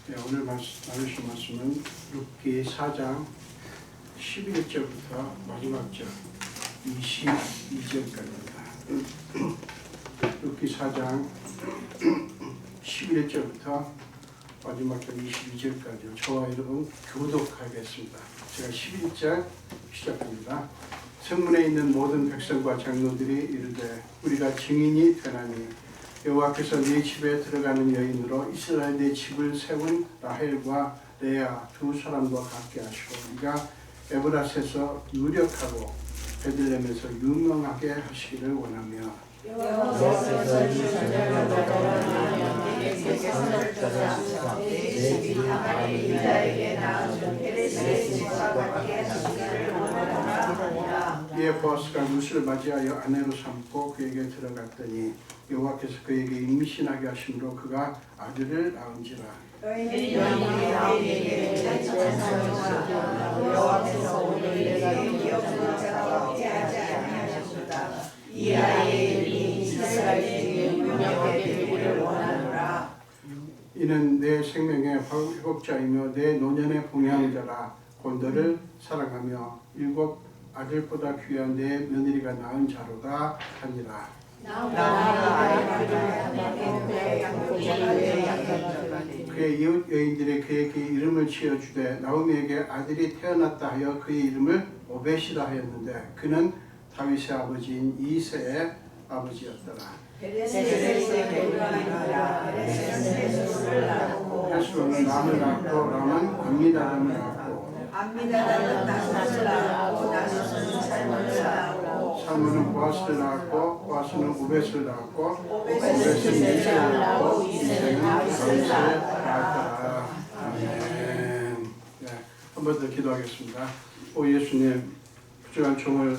네, 오늘 나누실 말씀은 룻기 4장 11절부터 마지막 절 22절까지입니다. 룻기 4장 11절부터 마지막 절 22절까지 저와 여러분 교독하겠습니다. 제가 11절 시작합니다. 성문에 있는 모든 백성과 장로들이 이르되 우리가 증인이 되나니 여호와께서 네 집에 들어가는 여인으로 이스라엘 네 집을 세운 라헬과 레아 두 사람과 같게 하시고 네가 에브라스에서 유력하고 베들레헴에서 유명하게 하시기를 원하며 여호와께서 이 전쟁을 벌하며 내게 선을 떠나시사 내 집이 다말이 유다에게 낳은 페레스의 집과 같게 하시기를 원하노라 하니라. 이에 보아스가 룻을 맞이하여 아내로 삼고 그에게 들어갔더니 여호와께서 그에게 임신하게 하심으로 그가 아들을 낳은지라. 여인이 나오미에게 찬송하여 여호와께서 오늘 내게 기업으로 작업하게 하지 아니하셨도다. 이 아이의 이름이 이스라엘 중에 유명하게 되기를 원하노라. 이는 내 생명의 회복자이며 내 노년의 봉양자라. 곤더를 사랑하며 일곱 아들보다 귀한 내 며느리가 낳은 자로다 하니라. 그의 이웃 여인들이 그에게 이름을 지어주되 나오미에게 아들이 태어났다 하여 그의 이름을 오벳이라 하였는데 그는 다윗의 아버지인 이새의 아버지였더라. 헤스론은 람을 낳고 람은 암미다담을 낳고 암미다담은 나손을 낳고 나손은 살몬을 낳고 살몬은 보아스를 낳았고 보아스는 오벳을 낳았고 오벳은 이새를 낳고 이새는 다윗을 낳았더라. 아멘. 네, 한 번 더 기도하겠습니다. 오 예수님, 부족한 종을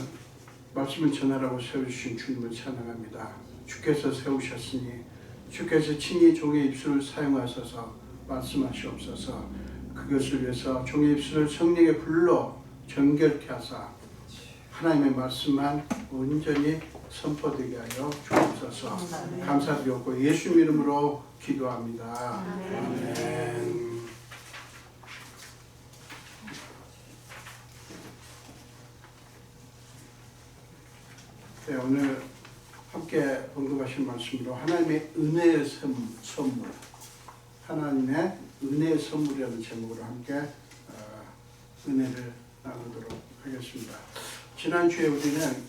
말씀을 전하라고 세우신 주님을 찬양합니다. 주께서 세우셨으니 주께서 친히 종의 입술을 사용하셔서 말씀하시옵소서. 그것을 위해서 종의 입술을 성령의 불로 정결케 하사 하나님의 말씀만 온전히 선포되게 하여 주옵소서. 감사드렸고 예수 이름으로 기도합니다. 아멘. 네, 오늘 함께 언급하신 말씀으로 하나님의 은혜의 선물, 하나님의 은혜의 선물이라는 제목으로 함께 은혜를 나누도록 하겠습니다. 지난주에 우리는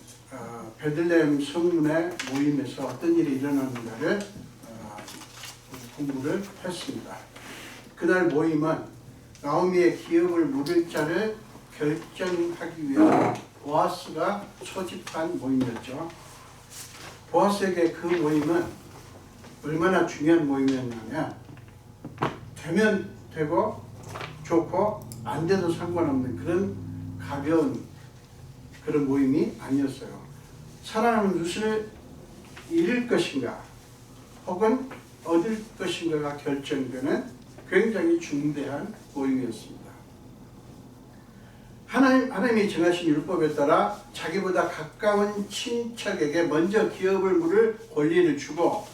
베들레헴 성문의 모임에서 어떤 일이 일어났는가를 공부를 했습니다. 그날 모임은 나오미의 기업을 물을 자를 결정하기 위해 보아스가 소집한 모임이었죠. 보아스에게 그 모임은 얼마나 중요한 모임이었냐면 되면 되고 좋고 안 돼도 상관없는 그런 가벼운 그런 모임이 아니었어요. 사랑하는 룻을 잃을 것인가 혹은 얻을 것인가가 결정되는 굉장히 중대한 모임이었습니다. 하나님이 정하신 율법에 따라 자기보다 가까운 친척에게 먼저 기업을 물을 권리를 주고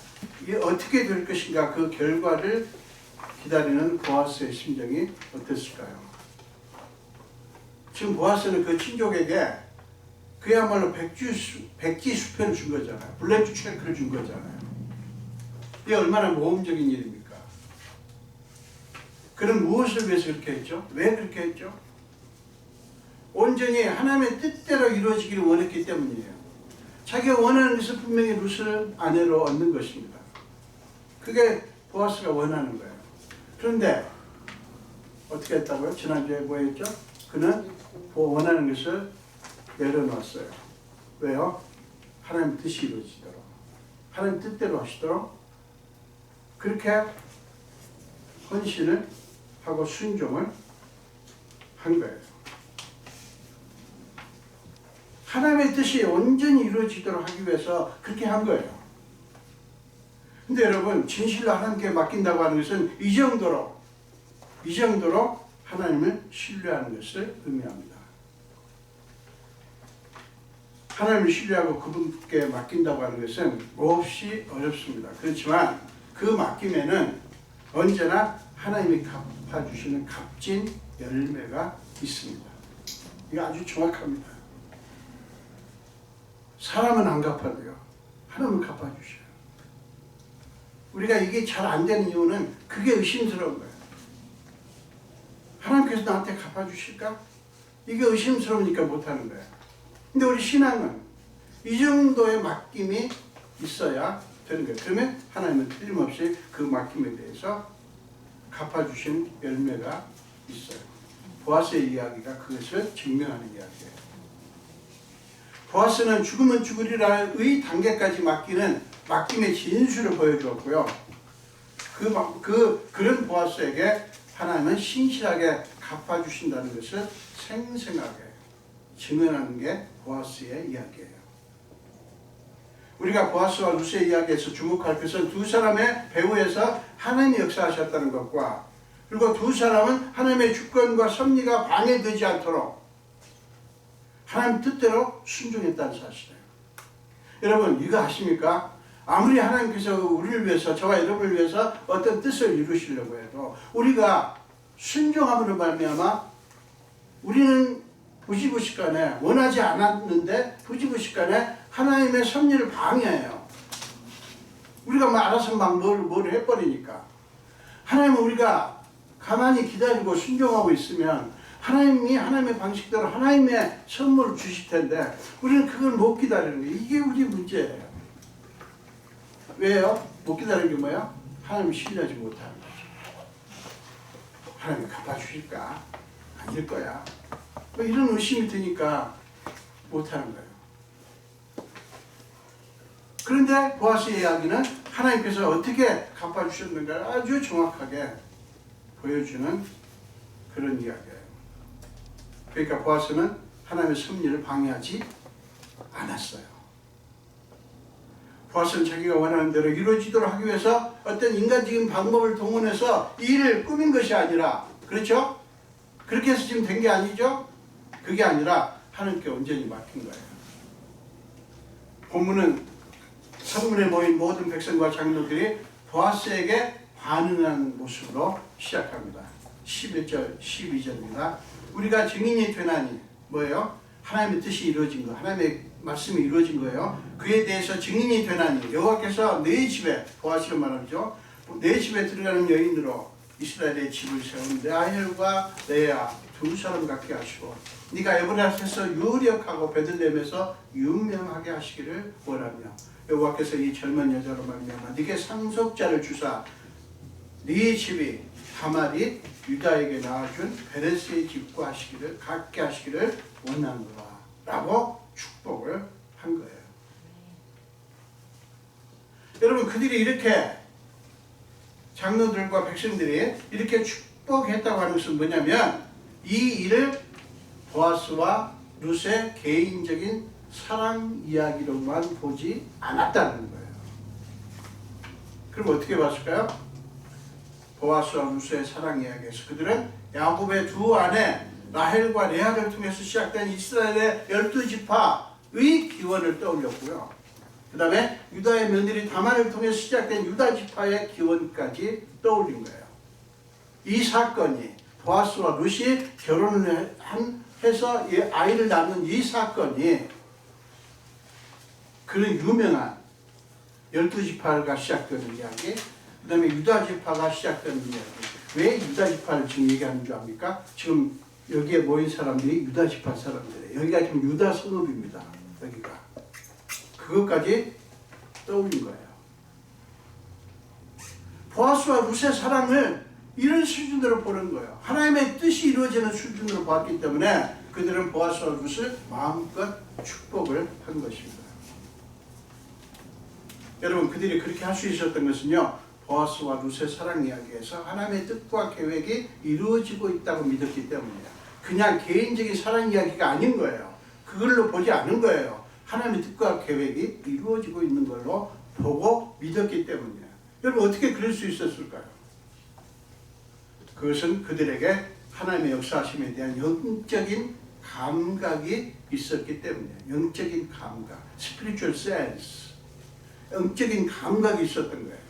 이게 어떻게 될 것인가 그 결과를 기다리는 보아스의 심정이 어땠을까요? 지금 보아스는 그 친족에게 그야말로 백지수표를 준 거잖아요. 블랭크 체크를 준 거잖아요. 이게 얼마나 모험적인 일입니까? 그는 무엇을 위해서 그렇게 했죠? 왜 그렇게 했죠? 온전히 하나님의 뜻대로 이루어지기를 원했기 때문이에요. 자기가 원하는 것은 분명히 룻을 아내로 얻는 것입니다. 그게 보아스가 원하는 거예요. 그런데 어떻게 했다고요? 지난주에 뭐 했죠? 그는 원하는 것을 내려놓았어요. 왜요? 하나님 뜻이 이루어지도록, 하나님 뜻대로 하시도록 그렇게 헌신을 하고 순종을 한 거예요. 하나님의 뜻이 온전히 이루어지도록 하기 위해서 그렇게 한 거예요. 근데 여러분, 진실로 하나님께 맡긴다고 하는 것은 이 정도로 하나님을 신뢰하는 것을 의미합니다. 하나님을 신뢰하고 그분께 맡긴다고 하는 것은 몹시 어렵습니다. 그렇지만 그 맡김에는 언제나 하나님이 갚아주시는 값진 열매가 있습니다. 이거 아주 정확합니다. 사람은 안 갚아도요, 하나님은 갚아주셔요. 우리가 이게 잘 안 되는 이유는 그게 의심스러운 거예요. 하나님께서 나한테 갚아주실까? 이게 의심스러우니까 못하는 거예요. 근데 우리 신앙은 이 정도의 맡김이 있어야 되는 거예요. 그러면 하나님은 틀림없이 그 맡김에 대해서 갚아주신 열매가 있어요. 보아스의 이야기가 그것을 증명하는 이야기예요. 보아스는 죽으면 죽으리라의 단계까지 맡기는 맡김의 진수를 보여주었고요. 그런 보아스에게 하나님은 신실하게 갚아주신다는 것을 생생하게 증언하는 게 보아스의 이야기예요. 우리가 보아스와 루스의 이야기에서 주목할 것은 두 사람의 배후에서 하나님이 역사하셨다는 것과, 그리고 두 사람은 하나님의 주권과 섭리가 방해되지 않도록 하나님 뜻대로 순종했다는 사실이에요. 여러분, 이거 아십니까? 아무리 하나님께서 우리를 위해서, 저와 여러분을 위해서 어떤 뜻을 이루시려고 해도 우리가 순종함으로 말미암아 우리는 부지부식간에, 원하지 않았는데 부지부식간에 하나님의 섭리를 방해해요. 우리가 알아서 뭘 해버리니까. 하나님은 우리가 가만히 기다리고 순종하고 있으면 하나님이 하나님의 방식대로 하나님의 선물을 주실 텐데 우리는 그걸 못 기다리는 거예요. 이게 우리 문제예요. 왜요? 못 기다리는 게 뭐야? 하나님을 신뢰하지 못하는 거죠. 하나님이 갚아주실까? 아닐 거야. 뭐 이런 의심이 드니까 못하는 거예요. 그런데 보아스의 이야기는 하나님께서 어떻게 갚아주셨는가를 아주 정확하게 보여주는 그런 이야기예요. 그러니까 보아스는 하나님의 섭리를 방해하지 않았어요. 보아스는 자기가 원하는 대로 이루어지도록 하기 위해서 어떤 인간적인 방법을 동원해서 이 일을 꾸민 것이 아니라, 그렇죠? 그렇게 해서 지금 된 게 아니죠? 그게 아니라 하나님께 온전히 맡긴 거예요. 본문은 성문에 모인 모든 백성과 장로들이 보아스에게 반응한 모습으로 시작합니다. 11절, 12절입니다. 우리가 증인이 되나니, 뭐예요? 하나님의 뜻이 이루어진 거, 하나님의 말씀이 이루어진 거예요. 그에 대해서 증인이 되나니, 여호와께서 내 집에, 보아스를 말하죠, 내 집에 들어가는 여인으로 이스라엘의 집을 세운 라헬과 레아 두 사람 같게 하시고, 네가 에브라스에서 유력하고 베들레헴에서 유명하게 하시기를 원하며, 여호와께서 이 젊은 여자로 말미암아 네게 상속자를 주사 네 집이 다말이 유다에게 낳아준 베레스의 집과 하시기를, 같게 하시기를 원하노라 라고 축복을 한 거예요. 여러분, 그들이 이렇게, 장로들과 백성들이 이렇게 축복했다고 하는 것은 뭐냐면, 이 일을 보아스와 룻의 개인적인 사랑 이야기로만 보지 않았다는 거예요. 그럼 어떻게 봤을까요? 보아스와 룻의 사랑 이야기에서 그들은 야곱의 두 아내 라헬과 레아를 통해서 시작된 이스라엘의 12지파의 기원을 떠올렸고요. 그 다음에 유다의 며느리 다말을 통해서 시작된 유다 지파의 기원까지 떠올린 거예요. 이 사건이, 보아스와 룻이 결혼을 해서 아이를 낳는 이 사건이 그런 유명한 12지파가 시작되는 이야기, 그 다음에 유다 지파가 시작되는 이야기. 왜 유다 지파를 지금 얘기하는 줄 압니까? 지금 여기에 모인 사람들이 유다 지파 사람들이에요. 여기가 지금 유다 성읍입니다. 여기가. 그것까지 떠올린 거예요. 보아스와 룻의 사랑을 이런 수준으로 보는 거예요. 하나님의 뜻이 이루어지는 수준으로 봤기 때문에 그들은 보아스와 룻을 마음껏 축복을 한 것입니다. 여러분, 그들이 그렇게 할 수 있었던 것은요, 보아스와 룻의 사랑 이야기에서 하나님의 뜻과 계획이 이루어지고 있다고 믿었기 때문이에요. 그냥 개인적인 사랑 이야기가 아닌 거예요. 그걸로 보지 않은 거예요. 하나님의 뜻과 계획이 이루어지고 있는 걸로 보고 믿었기 때문이에요. 여러분, 어떻게 그럴 수 있었을까요? 그것은 그들에게 하나님의 역사하심에 대한 영적인 감각이 있었기 때문이에요. 영적인 감각, spiritual sense, 영적인 감각이 있었던 거예요.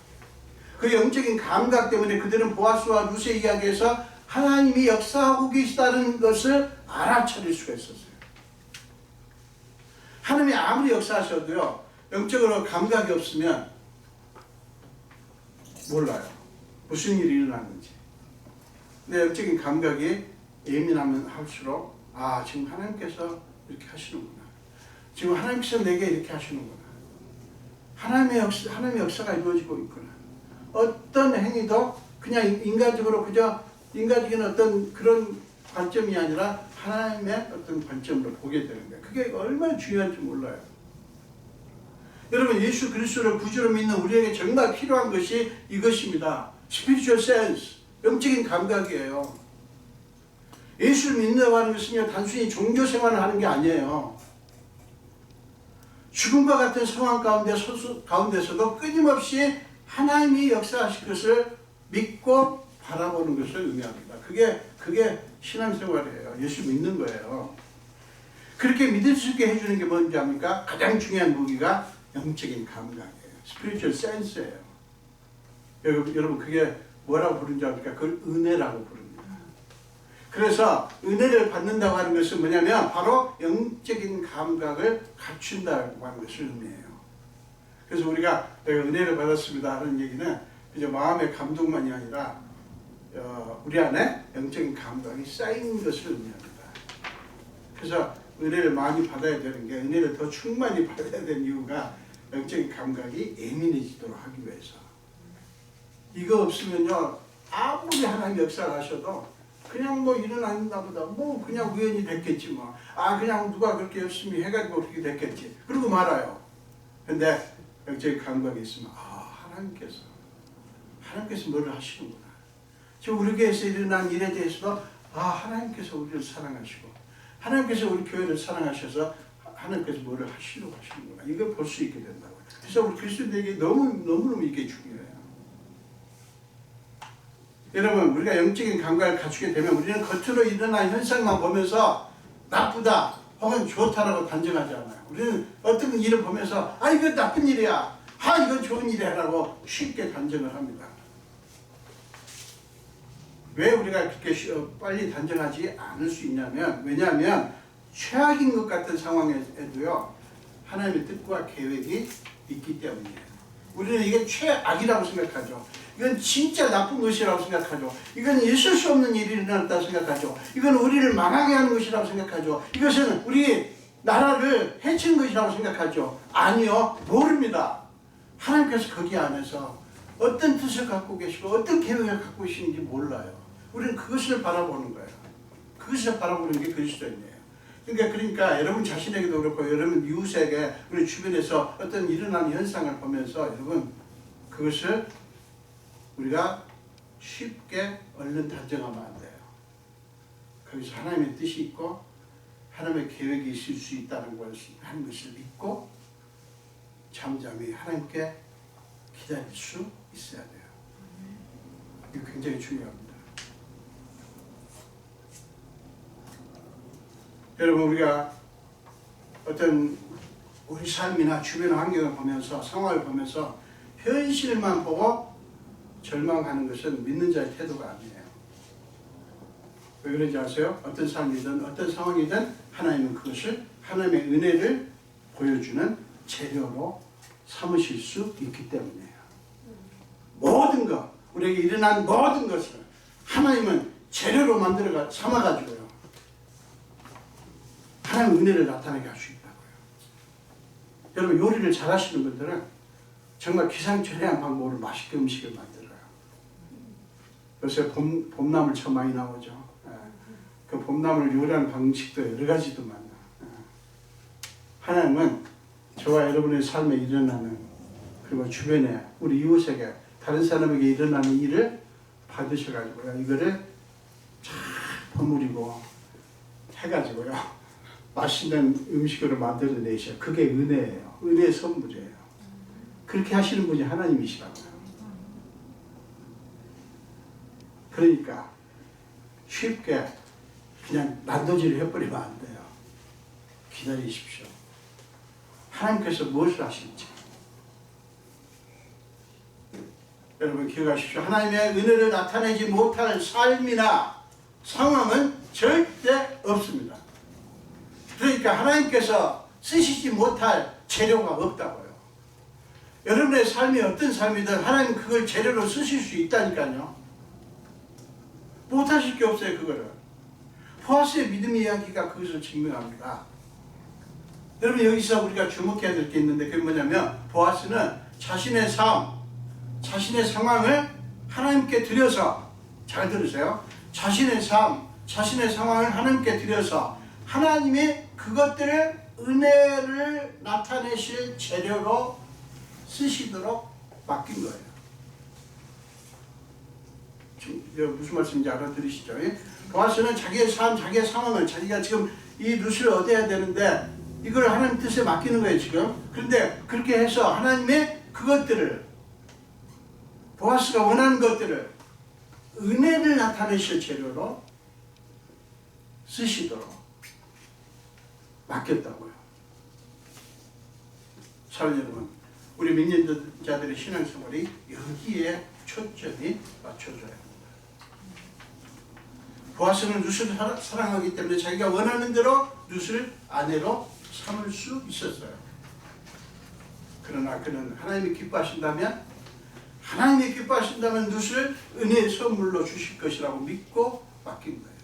그 영적인 감각 때문에 그들은 보아스와 룻의 이야기에서 하나님이 역사하고 계시다는 것을 알아차릴 수가 있었어요. 하나님이 아무리 역사하셔도요, 영적으로 감각이 없으면 몰라요. 무슨 일이 일어나는지. 근데 영적인 감각이 예민하면 할수록 지금 하나님께서 이렇게 하시는구나. 지금 하나님께서 내게 이렇게 하시는구나. 하나님의 역사가 이루어지고 있구나. 어떤 행위도 그냥 인간적으로 그저 인간적인 어떤 그런 관점이 아니라 하나님의 어떤 관점으로 보게 되는 거예요. 그게 얼마나 중요한지 몰라요. 여러분, 예수 그리스도를 구주로 믿는 우리에게 정말 필요한 것이 이것입니다. Spiritual sense, 영적인 감각이에요. 예수를 믿는다고 하는 것은요, 단순히 종교 생활을 하는 게 아니에요. 죽음과 같은 상황 가운데서도 끊임없이 하나님이 역사하실 것을 믿고 바라보는 것을 의미합니다. 그게 신앙생활이에요. 예수 믿는 거예요. 그렇게 믿을 수 있게 해주는 게 뭔지 압니까? 가장 중요한 무기가 영적인 감각이에요. Spiritual sense예요. 여러분 그게 뭐라고 부르는지 압니까? 그걸 은혜라고 부릅니다. 그래서 은혜를 받는다고 하는 것은 뭐냐면 바로 영적인 감각을 갖춘다고 하는 것을 의미해요. 그래서 우리가 내가 은혜를 받았습니다 하는 얘기는 이제 마음의 감동만이 아니라 우리 안에 영적인 감각이 쌓인 것을 의미합니다. 그래서 은혜를 많이 받아야 되는 게, 은혜를 더 충만히 받아야 되는 이유가 영적인 감각이 예민해지도록 하기 위해서. 이거 없으면요, 아무리 하나님 역사를 하셔도 그냥 뭐 일어난다 보다 뭐 그냥 우연히 됐겠지 뭐. 그냥 누가 그렇게 열심히 해가지고 그렇게 됐겠지. 그러고 말아요. 근데 영적인 감각이 있으면 하나님께서 뭐를 하시는구나. 지금 우리 교회에서 일어난 일에 대해서도 하나님께서 우리를 사랑하시고 하나님께서 우리 교회를 사랑하셔서 하나님께서 뭐를 하시려고 하시는구나. 이걸 볼 수 있게 된다고요. 그래서 우리 그리스도인에게 너무너무 이게 중요해요. 여러분, 우리가 영적인 감각을 갖추게 되면 우리는 겉으로 일어난 현상만 보면서 나쁘다 혹은 좋다라고 단정하지 않아요. 우리는 어떤 일을 보면서 이건 나쁜 일이야, 이건 좋은 일이야 라고 쉽게 단정을 합니다. 왜 우리가 그렇게 빨리 단정하지 않을 수 있냐면, 왜냐하면 최악인 것 같은 상황에도요, 하나님의 뜻과 계획이 있기 때문이에요. 우리는 이게 최악이라고 생각하죠. 이건 진짜 나쁜 것이라고 생각하죠. 이건 있을 수 없는 일이 일어났다고 생각하죠. 이건 우리를 망하게 하는 것이라고 생각하죠. 이것은 우리 나라를 해치는 것이라고 생각하죠. 아니요, 모릅니다. 하나님께서 거기 안에서 어떤 뜻을 갖고 계시고 어떤 계획을 갖고 계시는지 몰라요. 우리는 그것을 바라보는 거예요. 그것을 바라보는 게 그리스도인이에요. 그러니까 여러분 자신에게도 그렇고 여러분 이웃에게 우리 주변에서 어떤 일어나는 현상을 보면서 여러분 그것을 우리가 쉽게 얼른 단정하면 안 돼요. 거기서 하나님의 뜻이 있고 하나님의 계획이 있을 수 있다는 것을 믿고 잠잠히 하나님께 기다릴 수 있어야 돼요. 이거 굉장히 중요합니다. 여러분, 우리가 어떤 우리 삶이나 주변 환경을 보면서 상황을 보면서 현실만 보고 절망하는 것은 믿는 자의 태도가 아니에요. 왜 그런지 아세요? 어떤 삶이든 어떤 상황이든 하나님은 그것을 하나님의 은혜를 보여주는 재료로 삼으실 수 있기 때문이에요. 모든 것, 우리에게 일어난 모든 것을 하나님은 재료로 삼아가지고요, 하나님의 은혜를 나타나게 할 수 있다고요. 여러분, 요리를 잘하시는 분들은 정말 기상천외한 방법으로 맛있게 음식을 만들어요. 요새 봄나물 참 많이 나오죠. 그 봄나물 요리하는 방식도 여러 가지도 많아요. 하나님은 저와 여러분의 삶에 일어나는, 그리고 주변에 우리 이웃에게 다른 사람에게 일어나는 일을 받으셔가지고요, 이거를 잘 버무리고 해가지고요, 맛있는 음식으로 만들어내셔. 그게 은혜예요. 은혜의 선물이에요. 그렇게 하시는 분이 하나님이시라고요. 그러니까 쉽게 그냥 난도질을 해버리면 안 돼요. 기다리십시오. 하나님께서 무엇을 하실지. 여러분 기억하십시오. 하나님의 은혜를 나타내지 못할 삶이나 상황은 절대 없습니다. 그러니까 하나님께서 쓰시지 못할 재료가 없다고요. 여러분의 삶이 어떤 삶이든 하나님 그걸 재료로 쓰실 수 있다니까요. 못하실 게 없어요. 그거를. 보아스의 믿음 이야기가 그것을 증명합니다. 여러분 여기서 우리가 주목해야 될 게 있는데 그게 뭐냐면 보아스는 자신의 삶, 자신의 상황을 하나님께 드려서, 잘 들으세요. 자신의 삶, 자신의 상황을 하나님께 드려서 하나님이 그것들을 은혜를 나타내실 재료로 쓰시도록 맡긴 거예요. 지금 무슨 말씀인지 알아들으시죠? 보아스는 자기의 삶, 자기의 상황을, 자기가 지금 이 룻을 얻어야 되는데 이걸 하나님 뜻에 맡기는 거예요 지금. 그런데 그렇게 해서 하나님이 그것들을, 보아스가 원하는 것들을 은혜를 나타내실 재료로 쓰시도록 맡겼다고요. 사랑 여러분, 우리 믿는 자들의 신앙생활이 여기에 초점이 맞춰져야 합니다. 보아스는 룻을 사랑하기 때문에 자기가 원하는 대로 룻을 아내로 삼을 수 있었어요. 그러나 그는 하나님이 기뻐하신다면 룻을 은혜의 선물로 주실 것이라고 믿고 맡긴 거예요.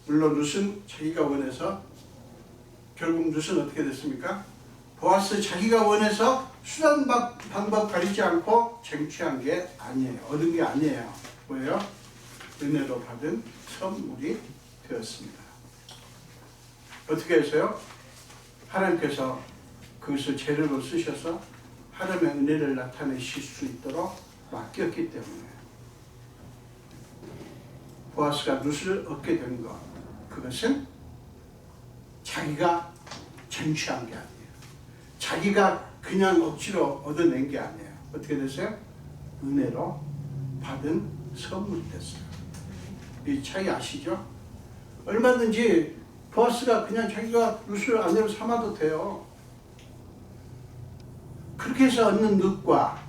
물론 룻은 자기가 원해서, 결국 룻은 어떻게 됐습니까? 보아스 자기가 원해서 수단 방법 가리지 않고 쟁취한 게 아니에요. 얻은 게 아니에요. 뭐예요? 은혜로 받은 선물이 되었습니다. 어떻게 해서요? 하나님께서 그것을 재료로 쓰셔서 하나님의 은혜를 나타내실 수 있도록 맡겼기 때문에 보아스가 룻을 얻게 된 것, 그것은 자기가 쟁취한 게 아니에요. 자기가 그냥 억지로 얻어낸 게 아니에요. 어떻게 됐어요? 은혜로 받은 선물이 됐어요. 이 차이 아시죠? 얼마든지 보아스가 그냥 자기가 룻을 아내로 삼아도 돼요. 그렇게 해서 얻는 룻과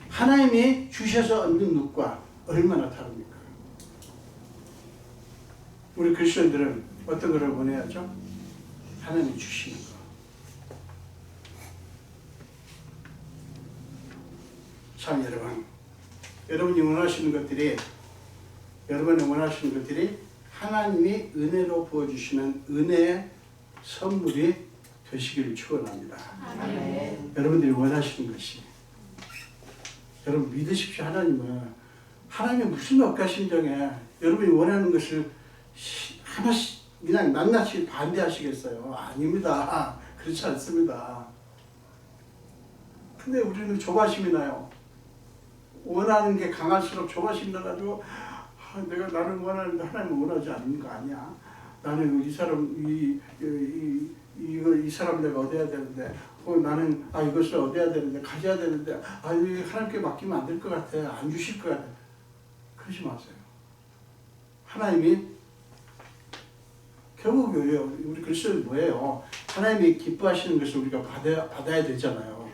하나님이 주셔서 얻는 룻과 얼마나 다릅니까? 우리 그리스도인들은 어떤 것을 원해야죠? 하나님이 주시는 것. 참 여러분이 원하시는 것들이, 여러분이 원하시는 것들이 하나님이 은혜로 부어주시는 은혜의 선물이 되시기를 축원합니다. 아멘. 여러분들이 원하시는 것이, 여러분 믿으십시오. 하나님의 무슨 억가심정에 여러분이 원하는 것을 하나씩 그냥 낱낱이 반대하시겠어요? 아닙니다. 그렇지 않습니다. 근데 우리는 조바심이 나요. 원하는 게 강할수록 조바심이 나가지고 나는 원하는데 하나님은 원하지 않는 거 아니야. 나는 이 사람 이 사람 내가 얻어야 되는데, 나는 이것을 얻어야 되는데, 가져야 되는데, 하나님께 맡기면 안 될 것 같아. 안 주실 것 같아. 그러지 마세요. 하나님이 결국 우리 그리스도는 뭐예요? 하나님이 기뻐하시는 것을 우리가 받아야 되잖아요.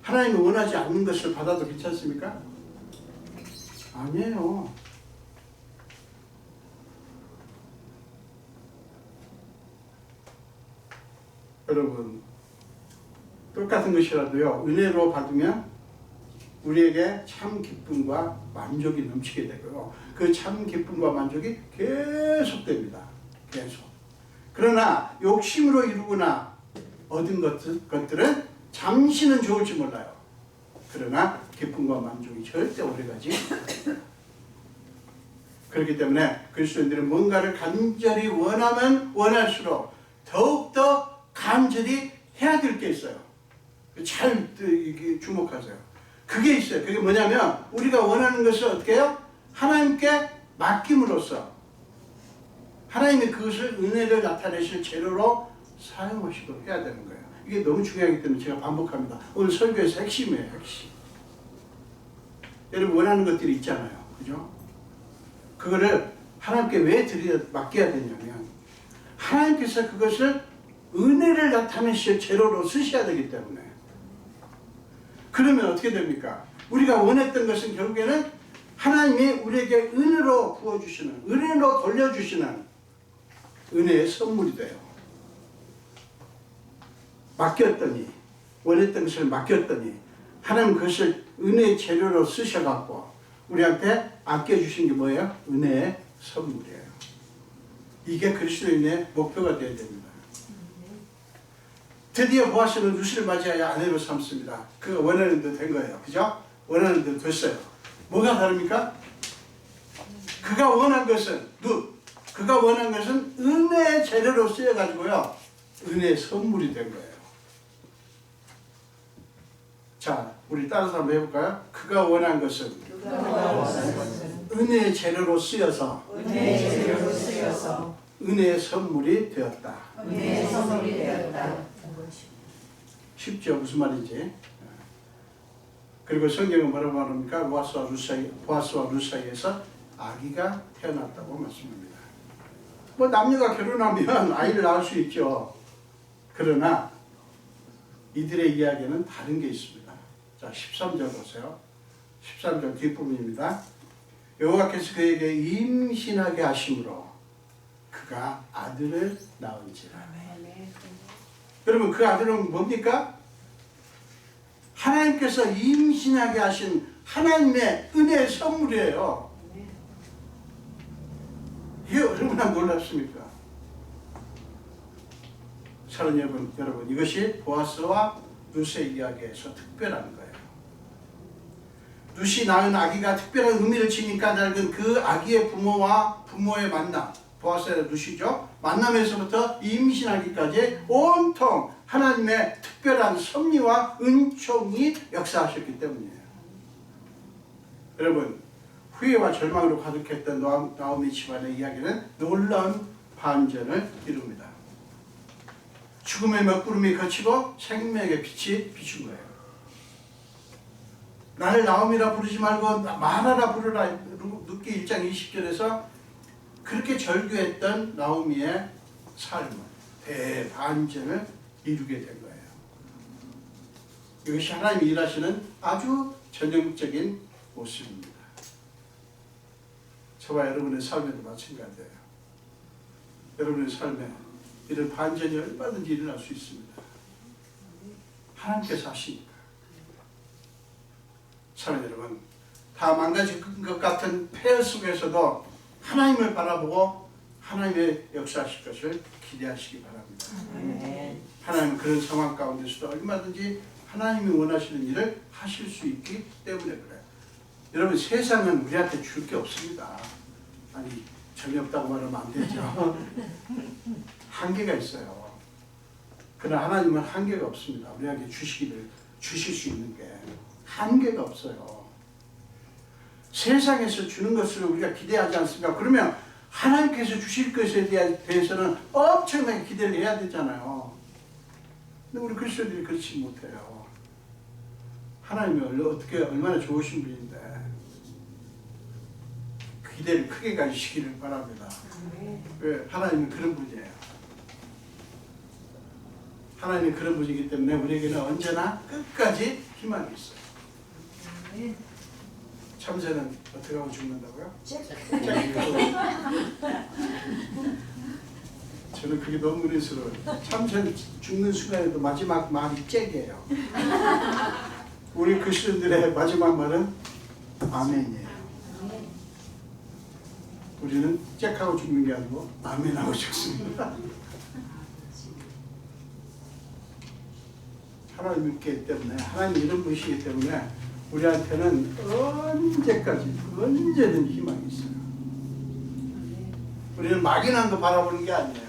하나님이 원하지 않는 것을 받아도 괜찮습니까? 아니에요. 여러분, 똑같은 것이라도요, 은혜로 받으면 우리에게 참 기쁨과 만족이 넘치게 되고요, 그 참 기쁨과 만족이 계속됩니다. 계속. 그러나 욕심으로 이루거나 얻은 것들은 잠시는 좋을지 몰라요. 그러나 기쁨과 만족이 절대 오래가지 않아요. 그렇기 때문에 그리스도인들은 뭔가를 간절히 원하면 원할수록 더욱더 간절히 해야 될 게 있어요. 잘 주목하세요. 그게 있어요. 그게 뭐냐면 우리가 원하는 것을 어떻게 해요? 하나님께 맡김으로써 하나님이 그것을 은혜를 나타내실 재료로 사용하시도록 해야 되는 거예요. 이게 너무 중요하기 때문에 제가 반복합니다. 오늘 설교에서 핵심이에요. 핵심. 여러분 원하는 것들이 있잖아요. 그죠? 그거를 하나님께 왜 맡겨야 되냐면 하나님께서 그것을 은혜를 나타내실 재료로 쓰셔야 되기 때문에. 그러면 어떻게 됩니까? 우리가 원했던 것은 결국에는 하나님이 우리에게 은혜로 부어주시는, 은혜로 돌려주시는 은혜의 선물이 돼요. 맡겼더니, 원했던 것을 맡겼더니 하나님 그것을 은혜의 재료로 쓰셔갖고 우리한테 아껴주신 게 뭐예요? 은혜의 선물이에요. 이게 그리스도인의 목표가 되어야 됩니다. 드디어 보아스는 루시를 맞이하여 아내로 삼습니다. 그가 원하는 대로 된 거예요. 그죠? 원하는 대로 됐어요. 뭐가 다릅니까? 그가 원한 것은 그가 원한 것은 은혜의 재료로 쓰여가지고요, 은혜의 선물이 된 거예요. 자, 우리 따라서 한번 해볼까요? 그가 원한 것은 은혜의 재료로 쓰여서 은혜의 선물이 되었다. 쉽죠? 무슨 말인지. 그리고 성경은 뭐라고 말합니까? 보아스와 룻 사이에서 아기가 태어났다고 말씀합니다. 뭐 남녀가 결혼하면 아이를 낳을 수 있죠. 그러나 이들의 이야기는 다른 게 있습니다. 자, 13절 보세요. 13절 뒷부분입니다. 여호와께서 그에게 임신하게 하심으로 그가 아들을 낳은지라. 여러분, 그 아들은 뭡니까? 하나님께서 임신하게 하신 하나님의 은혜의 선물이에요. 이게 얼마나 놀랍습니까? 사랑하는 여러분, 이것이 보아스와 룻의 이야기에서 특별한 거예요. 룻이 낳은 아기가 특별한 의미를 지니까 낡은 그 아기의 부모와 부모의 만남, 보아스의 룻이죠. 만남에서부터 임신하기까지 온통 하나님의 특별한 섭리와 은총이 역사하셨기 때문이에요. 여러분, 후회와 절망으로 가득했던 나오미 집안의 이야기는 놀라운 반전을 이룹니다. 죽음의 먹구름이 거치고 생명의 빛이 비춘 거예요. 나를 나오미라 부르지 말고 마라라 부르라. 룻기 1장 20절에서 그렇게 절규했던 나오미의 삶은 대반전을 이루게 된 거예요. 이것이 하나님이 일하시는 아주 전형적인 모습입니다. 저와 여러분의 삶에도 마찬가지예요. 여러분의 삶에 이런 반전이 얼마든지 일어날 수 있습니다. 하나님께서 하시니까. 사랑하는 여러분, 다 망가질 것 같은 폐허 속에서도 하나님을 바라보고 하나님의 역사하실 것을 기대하시기 바랍니다. 하나님은 그런 상황 가운데서도 얼마든지 하나님이 원하시는 일을 하실 수 있기 때문에 그래요. 여러분, 세상은 우리한테 줄 게 없습니다. 아니, 전혀 없다고 말하면 안 되죠. 한계가 있어요. 그러나 하나님은 한계가 없습니다. 우리에게 주실 수 있는 게 한계가 없어요. 세상에서 주는 것을 우리가 기대하지 않습니까? 그러면 하나님께서 주실 것에 대해서는 엄청나게 기대를 해야 되잖아요. 근데 우리 그리스도인들이 그렇지 못해요. 하나님이 어떻게 얼마나 좋으신 분인데 기대를 크게 가지시기를 바랍니다. 왜? 하나님은 그런 분이에요. 하나님은 그런 분이기 때문에 우리에게는 언제나 끝까지 희망이 있어요. 참새는 어떻게 하고 죽는다고요? 저는 그게 너무 은혜스러워요. 참새는 죽는 순간에도 마지막 말이 잭이에요. 우리 그리스도인들의 마지막 말은 아멘이에요. 우리는 잭하고 죽는 게 아니고 아멘하고 죽습니다. 하나님께 때문에, 하나님 이런 분이시기 때문에 우리한테는 언제든 희망이 있어요. 우리는 막연한 거 바라보는 게 아니에요.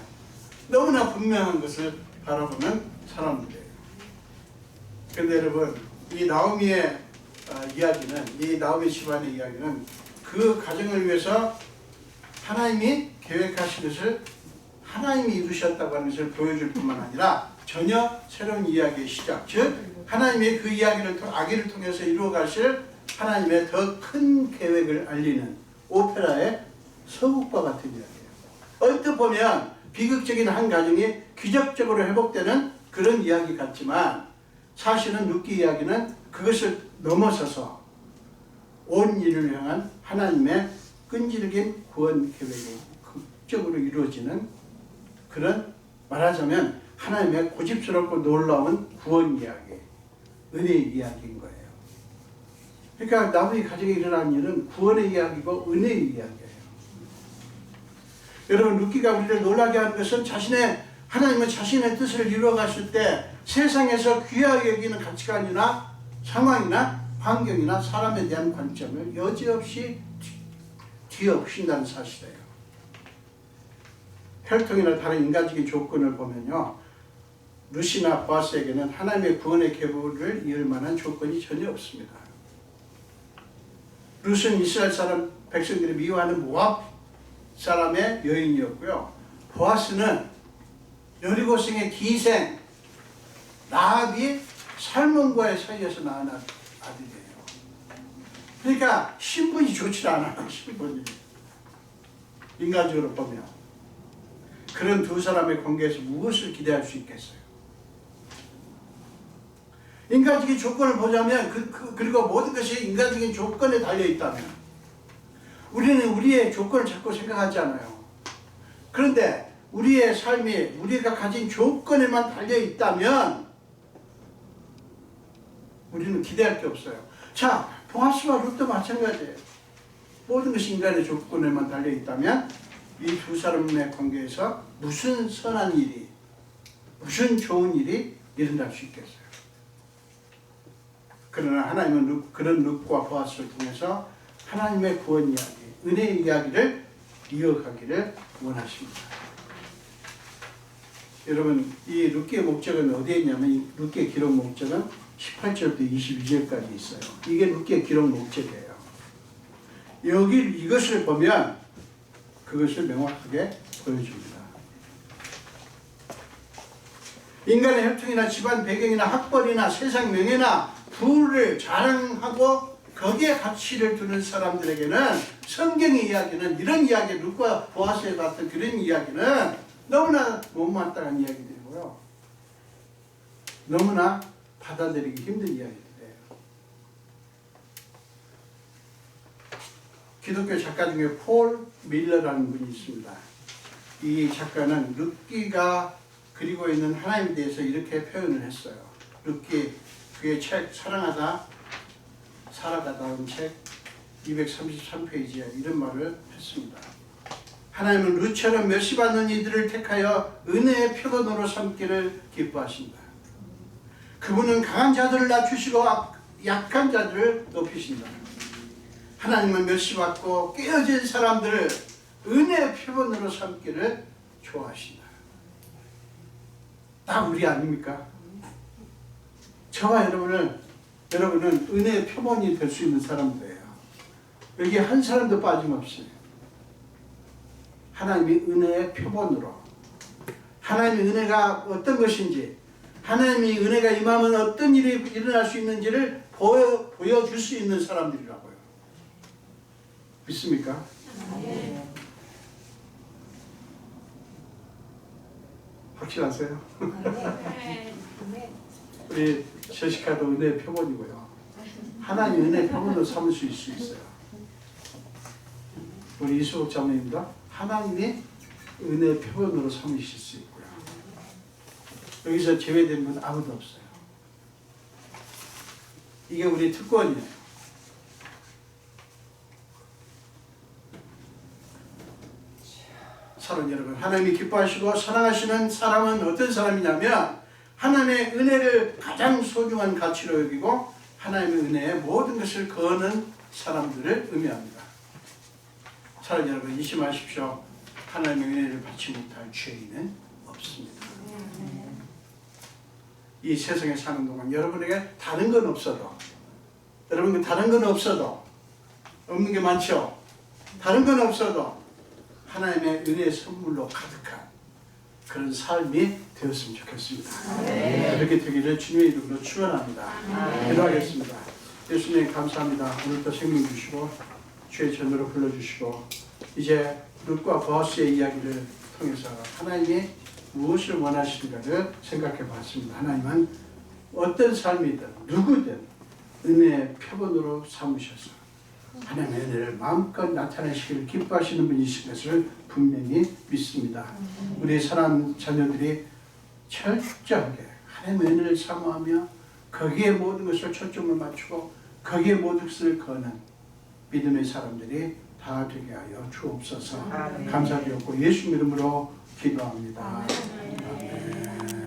너무나 분명한 것을 바라보는 사람들이에요. 그런데 여러분, 이 나오미의 이야기는, 이 나오미 집안의 이야기는 그 가정을 위해서 하나님이 계획하신 것을 하나님이 이루셨다고 하는 것을 보여줄 뿐만 아니라 전혀 새로운 이야기의 시작, 즉 하나님의 그 아기를 통해서 이루어 가실 하나님의 더 큰 계획을 알리는 오페라의 서극과 같은 이야기예요. 언뜻 보면 비극적인 한 가정이 기적적으로 회복되는 그런 이야기 같지만 사실은 룻기 이야기는 그것을 넘어서서 온 인을 향한 하나님의 끈질긴 구원 계획이 극적으로 이루어지는 그런, 말하자면 하나님의 고집스럽고 놀라운 구원 이야기, 은혜의 이야기인 거예요. 그러니까 나무의 가정에 일어난 일은 구원의 이야기고 은혜의 이야기예요. 여러분, 룻기가 우리를 놀라게 하는 것은 하나님은 자신의 뜻을 이루어갔을 때 세상에서 귀하게 여기는 가치관이나 상황이나 환경이나 사람에 대한 관점을 여지없이 뒤엎으신다는 사실이에요. 혈통이나 다른 인간적인 조건을 보면요, 룻이나 보아스에게는 하나님의 구원의 계보를 이을 만한 조건이 전혀 없습니다. 룻은 이스라엘 사람 백성들이 미워하는 모압 사람의 여인이었고요. 보아스는 여리고성의 기생 라합이 살몬과의 사이에서 낳은 아들이에요. 그러니까 신분이 좋지 않아요. 신분이 인간적으로 보면 그런 두 사람의 관계에서 무엇을 기대할 수 있겠어요? 인간적인 조건을 보자면 그리고 모든 것이 인간적인 조건에 달려있다면 우리는 우리의 조건을 자꾸 생각하지 않아요. 그런데 우리의 삶이 우리가 가진 조건에만 달려있다면 우리는 기대할 게 없어요. 자, 보아스와 룻도 마찬가지예요. 모든 것이 인간의 조건에만 달려있다면 이 두 사람의 관계에서 무슨 선한 일이, 무슨 좋은 일이 일어날 수 있겠어요. 그러나 하나님은 그런 룻과 보아스를 통해서 하나님의 구원 이야기, 은혜의 이야기를 이어가기를 원하십니다. 여러분, 이 룻기의 목적은 어디에 있냐면 이 룻기의 기록 목적은 18절부터 22절까지 있어요. 이게 룻기의 기록 목적이에요. 이것을 보면 그것을 명확하게 보여줍니다. 인간의 혈통이나 집안 배경이나 학벌이나 세상 명예나 부를 자랑하고 거기에 가치를 두는 사람들에게는 성경의 이야기는, 이런 이야기, 룻과 보아스에 같은 그런 이야기는 너무나 못마땅한 이야기들이고요. 너무나 받아들이기 힘든 이야기들이에요. 기독교 작가 중에 폴 밀러라는 분이 있습니다. 이 작가는 룻기가 그리고 있는 하나님에 대해서 이렇게 표현을 했어요. 룻기, 그의 책 사랑하다 살아가다는 책 233페이지에 이런 말을 했습니다. 하나님은 룻처럼 멸시받는 이들을 택하여 은혜의 표본으로 삼기를 기뻐하신다. 그분은 강한 자들을 낮추시고 약한 자들을 높이신다. 하나님은 멸시받고 깨어진 사람들을 은혜의 표본으로 삼기를 좋아하신다. 다 우리 아닙니까? 저와 여러분은 은혜의 표본이 될 수 있는 사람들이에요. 여기 한 사람도 빠짐없이 하나님이 은혜의 표본으로, 하나님의 은혜가 어떤 것인지, 하나님이 은혜가 임하면 어떤 일이 일어날 수 있는지를 보여줄 수 있는 사람들이라고요. 믿습니까? 네. 확실하세요? 우리 제시카도 은혜의 표본이고요. 하나님 은혜의 표본으로 삼을 수 있어요. 우리 이수옥 자매님도 하나님이 은혜의 표본으로 삼으실 수 있고요. 여기서 제외된 분 아무도 없어요. 이게 우리 특권이에요. 사랑 여러분, 하나님이 기뻐하시고 사랑하시는 사람은 어떤 사람이냐면 하나님의 은혜를 가장 소중한 가치로 여기고 하나님의 은혜에 모든 것을 거는 사람들을 의미합니다. 사랑 여러분, 잊지 마십시오. 하나님의 은혜를 받지 못할 죄인은 없습니다. 이 세상에 사는 동안 여러분에게 다른 건 없어도, 여러분 다른 건 없어도, 없는 게 많죠? 다른 건 없어도 하나님의 은혜의 선물로 가득한 그런 삶이 되었으면 좋겠습니다. 네. 그렇게 되기를 주님의 이름으로 축원합니다. 기도하겠습니다. 예수님 감사합니다. 오늘도 생명 주시고 주의 전으로 불러주시고 이제 룻과 보아스의 이야기를 통해서 하나님이 무엇을 원하시는가를 생각해 봤습니다. 하나님은 어떤 삶이든 누구든 은혜의 표본으로 삼으셔서 하나님의 은혜를 마음껏 나타내시기를 기뻐하시는 분이신 것을 분명히 믿습니다. 우리 사랑하는 자녀들이 철저하게 하나님의 은혜를 사모하며 거기에 모든 것을 초점을 맞추고 거기에 모든 것을 거는 믿음의 사람들이 다 되게 하여 주옵소서. 감사드렸고 예수 이름으로 기도합니다. 아멘.